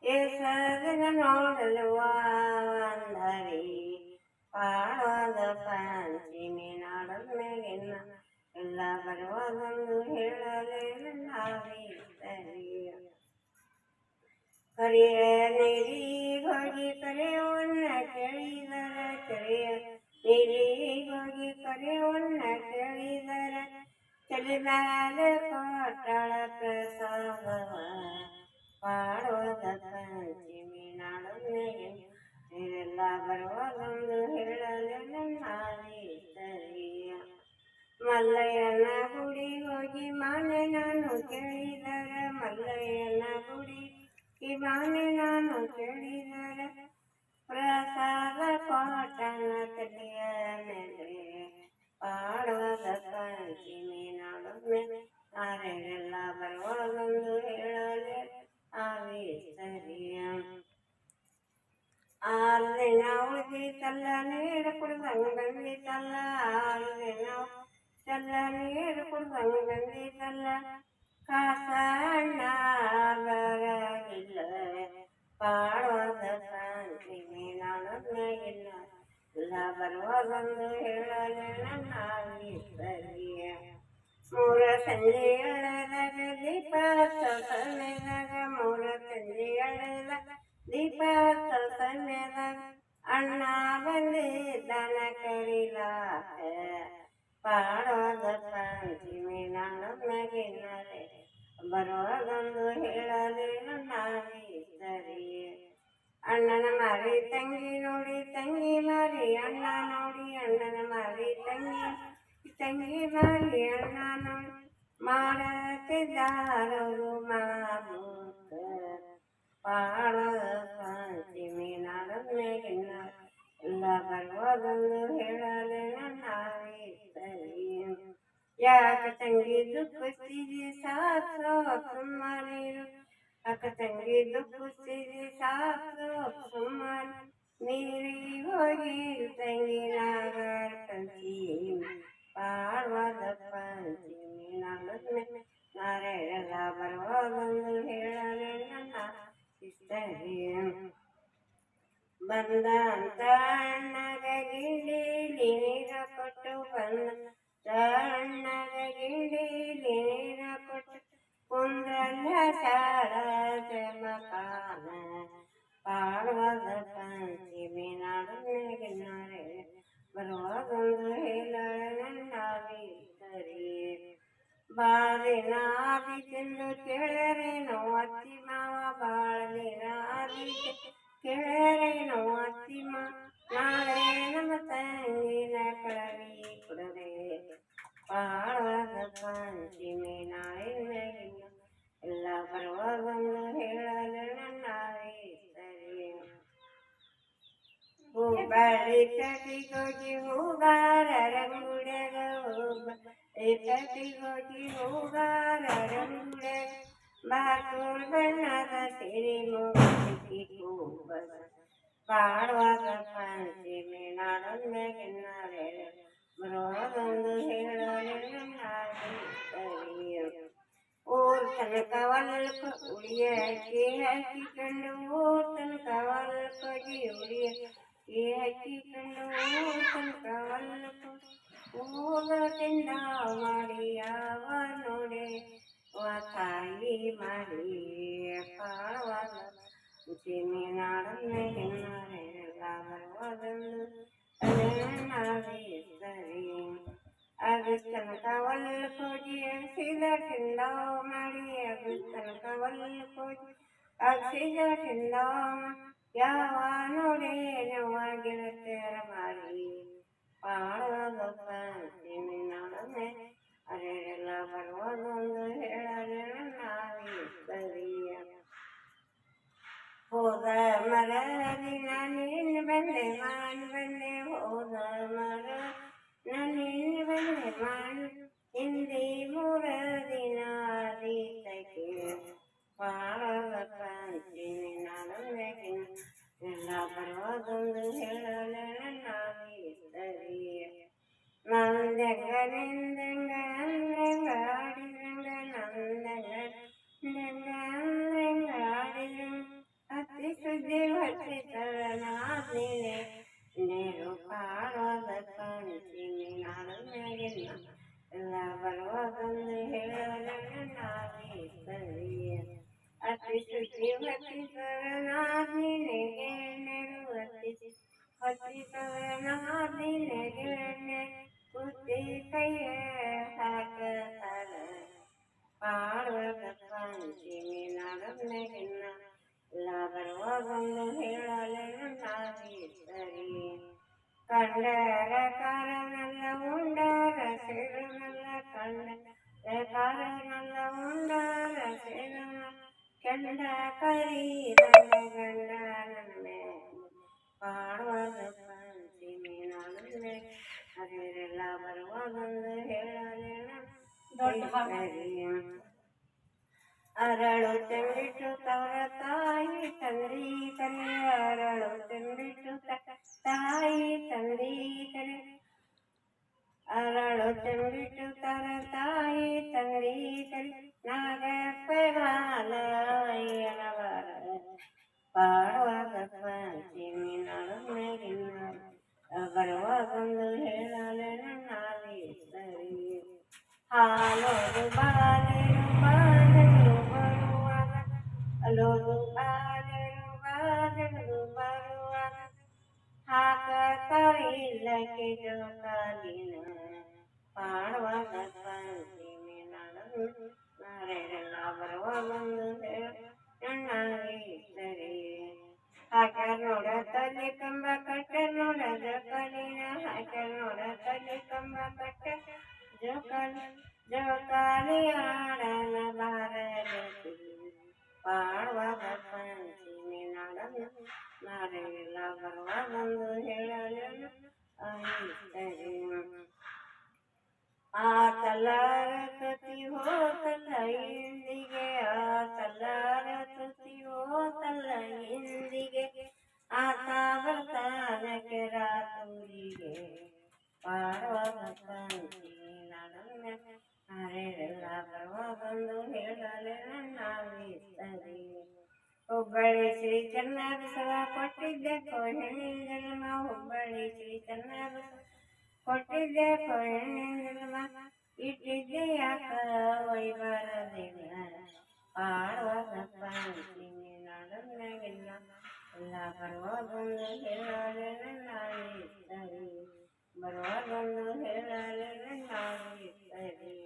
ಹೆಸರಿನ ನೋಡಲುವ ಒಂದರಿ ಪಾಡೋದ ಪಂಚಮಿ ನಾಡದ್ಮೇಗಿನ ಎಲ್ಲ ಬರುವುದೊಂದು ಹೇಳಲೇ ನಾವೀತರಿ ಕರಿಯ ನೀರಿಗೋಗಿ ಕರೆಯವನ್ನ ಕೇಳಿದರ ಕೆರೆಯ ನೀರಿಗೋಗಿ ಕರೆಯವನ್ನ ಕೇಳಿದರ ತಲೆಮ್ಯಾಲ ಕೊಟ್ಟಳ ಪ್ರಸಾದವ ಪಾಡೋದ ಪಂಚಮಿ ನಾಡದ್ಮೇಗಿನ ಎಲ್ಲ ಬರುವುದೊಂದು ಹೇಳಲೇ ನಾವೀತರಿಯ ಮಲ್ಲಯ್ಯನ ಗುಡಿ ಹೋಗಿ ಮಾನೆ ನಾನು ಕೇಳಿದರ ಮಲ್ಲಯ್ಯನ ಗುಡಿ ಈ ಮಾನೆ ನಾನು ಕೇಳಿದರ ಪ್ರಸಾದ ಕೊಟ್ಟನ ತಲೆಯ ಮೇಲೆ ಪಾಡೋದ ಪಂಚಮಿ ನಾಡದ್ಮೇಲೆ ಆರೆಲ್ಲ ಬರುವುದೊಂದು ಹೇಳಲೇ ಆವೇಸರಿಯ ಆರು ದಿನ ಉಳಿದಿತ್ತಲ್ಲ ನೀರು ಕುಡ್ದಂಗ ಬಂದಿತ್ತಲ್ಲ 6 ದಿನ ಚಲ್ಲ ನೀರು ಕುಡ್ದಂಗ ಬಂದಿತ್ತಲ್ಲ ಕಾಸಣ್ಣ ಬರಲಿಲ್ಲ ಪಾಡೋದ ಪಂಚಮಿ ನಾಡದ್ಮೇಗಿನ ಎಲ್ಲ ಬರುವುದೊಂದು ಹೇಳಲೇ ನಾವೀತರಿಯ ಮೂರ ಸಂಜೆ ಎಳೆದಾಗ ದೀಪ ಸಮಯದಾಗ ಮೂರ ಸಂಜೆ ಎಳೆದಾಗ ದೀಪ ಸಮಯದಾಗ ಅಣ್ಣ ಬಂದಿದ್ದಾನ ಕರಿಲಾಕ ಪಾಡೋದ ಪಂಚಮಿ ನಾಡದ್ಮೇಗಿನ ಬರುವುದೊಂದು ಹೇಳಲೇ ನಾವೀತರಿ ಅಣ್ಣನ ಮಾರಿ ತಂಗಿ ನೋಡಿ ತಂಗಿ ಮಾರಿ ಅಣ್ಣ ನೋಡಿ ಅಣ್ಣನ ಮಾರಿ ತಂಗಿ ಮಾರಿ ಅಣ್ಣ ನೋಡಿ ಮಾಡುತ್ತಿದ್ದಾರವರು ಮಾಮೂಕ ಪಾಡೋದ ಪಂಚಮಿ ನಾಡದ್ಮೇಗಿನ ಎಲ್ಲ ಬರುವುದೊಂದು ಹೇಳಲೇ ನಾವೀತರಿ ಯಾಕ ತಂಗಿ ದುಃಖಿಸಿದಿ ಸಾಸೋ ಸುಮ್ಮನಿರು ಅಕ್ಕ ತಂಗಿ ದುಃಖಿಸಿದಿ ಸಾಸೋ ಸುಮ್ಮನ ನೀರಿಗೆ ಹೋಗಿ ತಂಗಿ ನಾಗೀ ಪಾಡೋದ ಪಂಚಮಿ ನಾಡದ್ಮೇಲೆ ನಾರೆಲ್ಲ ಬರುವುದೊಂದು ಹೇಳಲೇ ನಾವೀತರಿಯ ಬಂದ ಅಂತ ಅಣ್ಣಗ ಗಿಂಡಿಲಿ ನೀರ ಕೊಟ್ಟು ಬಂದ ಅಣ್ಣಗ ಗಿಂಡಿಲಿ ನೀರ ಕೊಟ್ಟು ಕುಂದ್ರಲ್ಲ ಶಾಳ ಜಮಕಾನ ಪಾಡೋದ ಪಂಚಮಿ ನಾಡದ್ಮೇಗಿನ ಬರುವುದೊಂದು ಹೇಳಲೇ ನಾವೀತರಿ ಬಾಳಿನ ಆದಿ ತಿಂದು ಕೇಳರೇನೋ ಅತ್ತಿ ಮಾವ ಬಾಳಿನ ಆದಿ ಕೇಳರೇನೋ ಅತ್ತಿ ಮಾವ ನಾಳೆ ನಮ್ಮ ತಂಗಿನ ಕಳವಿ ಕೊಡರೆ ಪಾಡೋದ ಪಂಚಮಿ ನಾಡಿದ್ಮೇಗಿನ ಎಲ್ಲ ಬರುವುದೊಂದು ಹೇಳಲೇ ನಾವೀತರಿ ಹುಬ್ಬಳ್ಳಿ ಪೇಟೆಗೋಗಿ ಹೂಗಾರರ ಗುಡ್ಯಾಗ ಪೇಟೆಗೋಗಿ ಹೂಗಾರರ ಗುಡ್ಯಾಗ ಬಾತೂರ್ ಬಣ್ಣದ ಸಿರಿ ಮುಗಿಸಿ ಹೂಬಸ ಪಾಡೋದ ಪಂಚಮಿ ನಾಡದ್ಮೇಗಿನ ಬರುವುದೊಂದು ಹೇಳಲೇ ನಾವೀತರಿಯ ಊರ್ ತನಕ ಹೊಲಕ್ಕ ಉಳಿಯ ಅಕ್ಕಿ ಹಾಕಿಕೊಂಡು ಊರ್ ತನಕ ಹೊಲಕ್ಕೋಗಿ ಉಳಿಯ ಅಕ್ಕಿ ಹಾಕಿಕೊಂಡು ಊರ್ ತನಕ ಹೊಲಕ್ಕ ಹೋಗದಿಂದ ಮಾಡಿ ಯಾವ ನೋಡಿ ತಾಯಿ ಮಾಡಿ ಪಾಡೋದ ಪಂಚಮಿ ನಾಡದ್ಮೇಗಿನ ಎಲ್ಲ ಬರುವುದೊಂದು ನಾವೀತರಿ ಅಗಸ್ತನಕ ಹೊಲಕ್ಕೋಗಿ ಅಗಸಿದ ತಿಂದಾವ ಮಾಡಿ ಅಗಸ್ತನಕ ಹೊಲಕ್ಕೋಗಿ ಅಗಸಿದ ತಿಂದಾವ ಯಾವ ನೋಡಿ ನೋವ ಗೆಳತಿಯರ ಮಾಡಿ ಪಾಡೋದ ಪಂಚಮಿ ನಾಡದ್ಮೇಲೆ ಅರೆಲ್ಲ ಬರುವುದೊಂದು ಹೇಳಲೇ ನಾವೀತರಿಯ ಹೋದ ಮರದಿ ನಾನಿನ್ನು ಬಂದೆ ಮಾನ್ ಬಂದೆ ಹೋದ ಮರ ನಾನಿನ್ನು ಬಂದೆ ಮಾನ್ ಹಿಂದೆ 3 ದಿನ ಆದೀತಕ್ಕೆ ಪಾಡೋದ ಪಂಚಮಿ ನಾಡದ್ಮೇಗಿನ ಎಲ್ಲ ಬರುವುದೊಂದು ಹೇಳಲೇ ನಾವೀತರಿಯ ನಂದೆಂಗ ನಿಂದೆಂಗ ಬರುವಾಗಂದು ಹೇಳಲು ನಾವೇ ಸರಿ ಅತಿ ಶುಚಿ ಹೊತ್ತಿಸರನಾದಿನೆಗೆ ನೆರವರ್ತಿಸಿ ಹೊತ್ತಿಸರನಾದಿನೆಗೆ ಕುತ್ತಿ ಕೈಯ ಹಾಕತಾರ ಪಾರ್ವತ ಪಂಚಮಿ ನಡಮ್ನೆಗಿನ್ನ ಎಲ್ಲ ಬರುವಾಗಂದು ಹೇಳಲು ನಾವೇ ಸರಿ ಕಂಡರ ಕಾರನಲ್ಲ ಉಂಡರ ಸೇರನಲ್ಲ ಕಂಡರ ಕಾರನಲ್ಲ ಉಂಡರ ಸೇರನ ಕೆಂಡ ಕರೀರನ ಗಂಡ ನನ್ನ ಪಾಡುವಾಗ ಪಂಚಮಿ ನಾಳೆ ಅದರೆಲ್ಲ ಬರುವಾಗಂದು ಹೇಳಲಿಲ್ಲ ಅರಳು ತೆಂಬಿಟ್ಟು ತವರ ತಾಯಿ ತಂದಿ ಕರೆ ಅರಳು ತೆಂಬಿಟ್ಟು ತಾಯಿ ತಂದಿ ಕರೆ ಅರಳು ತೆಂಬಿಟ್ಟು ತರ ತಾಯಿ ತಂದಿ ಕರೆ ನಾಗಪ್ಪಗಾಲಯ್ಯನವರ ಪಾಡುವಾಗ ಪಂಚಮಿ ನಡುಮೆಗಿನ್ನ ಬರುವಾಗೊಂದು ಹೇಳಲೆ ನಾವೇ ಸರಿ ಹಾಲೋದು ಬಾಲೆರು ಬಾಲೆರು ಬರುವಾಗ ಅಲೋದು ಬಾಲೆರು ಬಾಲೆರು ಬರುವಾಗ ಹಾಕತಾರೆ ಇಲ್ಲಕ್ಕೆ ಜೋಕಾಲಿನ ಪಾಡುವಾಗ ಪಂಚಮಿ ನಾರೆಲ್ಲ ಬರುವಾಗೊಂದು ನಾವೇ ಸರಿ ಹಾಕ್ಯಾರ ನೋಡ ತಲೆ ಕಂಬ ಕಟ್ಟ ನೋಡ ಜೋಕಾಲಿನ ಹಾಕ್ಯಾರ ನೋಡ ತಲೆ ಕಂಬ ಕಟ್ಟ ಜೋಕಾಲಿ ಆಡನ ಬಾರಲತಿ ಪಾಡುವಾಗ ಪಂಚಮಿ ನಾರೆಲ್ಲ ಬರುವಾಗೊಂದು ಹೇಳಲು ಸರಿ ಆ ತಲ್ಲಾರ ತುತಿ ಹೋತಲ್ಲ ಇಂದಿಗೆ ಆ ತಲ್ಲಾರ ತುತಿ ಹೋತಲ್ಲ ಇಂದಿಗೆ ಆತ ಬರ್ತಾನಕ್ಕೆ ರಾತೂರಿಗೆ ಪಾಡುವಾಗ ಪಂಚಮಿ ನಾರೆಲ್ಲ ಬರುವಾಗೊಂದು ಹೇಳಲೆ ನಾವೇ ಸರಿ ಹುಬ್ಬಳ್ಳಿ ಶ್ರೀ ಚನ್ನಬಸವ ಕೊಟ್ಟಿದ್ದೆ ಹೆಣ್ಣಿನ ಜನ್ಮ ಹುಬ್ಬಳ್ಳಿ ಶ್ರೀ ಚನ್ನಬಸವ ಕೊಟ್ಟಿದ್ದೆ ಹೆಣ್ಣಿನ ಜನ್ಮ ಇಟ್ಟಿದ್ದೆ ಯಾಕ ವೈಬರದಿಲ್ಲ ಪಾಡುವಾಗ ಪಂಚಮಿ ನಾಡನ್ನಾಗಿಲ್ಲ ಎಲ್ಲ ಬರುವಾಗೊಂದು ಹೇಳಲೆ ನಾವೇ ಸರಿ ಬರುವಾಗೊಂದು ಹೇಳಲೆ ನಾವೇ ಸರಿ